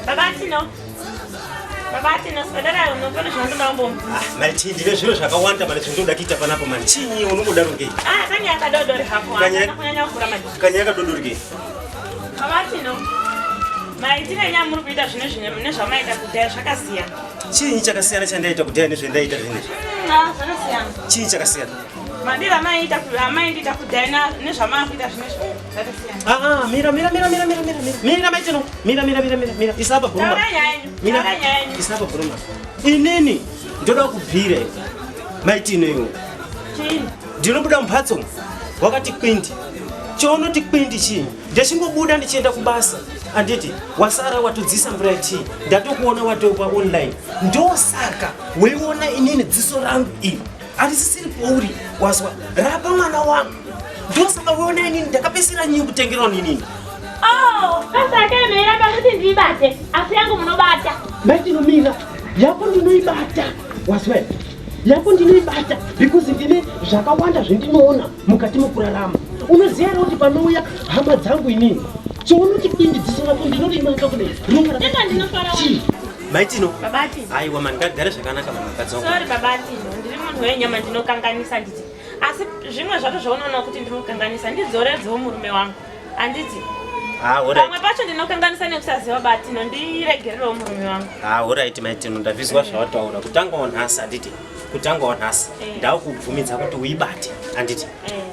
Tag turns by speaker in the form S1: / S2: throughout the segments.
S1: Babatino, sadara unokona zvinondoda kumbomva.
S2: Maiti ndine zviro zvakawanda mari zvinoda kuita panapo mari. Chinyi unomudaro ngei?
S1: Kanya akadodori hako. Kunyanya kukura mari.
S2: Kanya akadodori ngei?
S1: Babatino. Maiti nenya muri kuita zvine zvamaita kudhaya zvakasiyana.
S2: Chinyi chakasiyana chandaita kudhaya nezvendaita zvinezvi?
S1: Zvakasiyana.
S2: Chinyi chakasiyana?
S1: Madira maita kudhaya nezvamakuita zvinezvi zvakasiyana.
S2: Mira maitino. Mira. Isaba buruma. Mira. Isaba buruma. Inini ndoda kubvira maitino iwo.
S1: Chinyi?
S2: Ndinobuda mumhatso wakati kwindi. Choonoti kwindi chinyi? Ndechingobuda ndichienda kubasa. Anditi wasara watodzisa mvura yetii ndatokuona watopa online ndosaka weiona inini dziso rangu iri arisisiri pauri waswa rapa mwana wangu ndosaka weiona inini ndakapesera nyinyi kutengera inini.
S1: Sasa kemeramba kuti ndibate asi yangu munobata.
S2: Maitinumira yako ndinoibata waswa yako ndinoibata because ndine zvakawanda zvendinoona mukati mokurarama. Unoziya kuti panouya hama dzangu inini chonoti kwindi dzisina kuti ndinorimaka kudai
S1: Ndeka ndinofara.
S2: Maitino.
S1: Babati.
S2: Aiwa man ngagare zvakanaka mukadzi wangu.
S1: Sorry Babatino, ndiri munhu wenyama ndinokanganisa nditi. Asi zvimwe zvacho zvaunoona kuti ndinokanganisa ndidzoredzewo murume wangu. Anditi.
S2: Alright.
S1: Pamwe pacho ndinokanganisa nekusaziva Babatino ndiregererewo murume wangu.
S2: Alright Maitino ndavizwa zvawataura kutanga wanhasi anditi. Kutanga wanhasi ndakubvumidza kuti uibate anditi.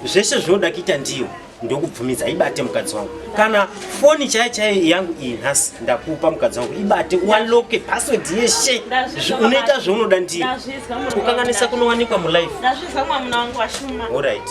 S2: Zveshe zvinoda kuita ndiyo ndokubvumidza ibate mukadzi wangu. Kana foni chaiyo yangu iyi nhasi ndakupa mukadzi wangu ibate uwaloke password yeshe. Unoita zvaunoda ndiyo. Kukanganisa kunowanikwa mu life.
S1: Ndazvizwa mwamuna wangu washuma.
S2: Alright.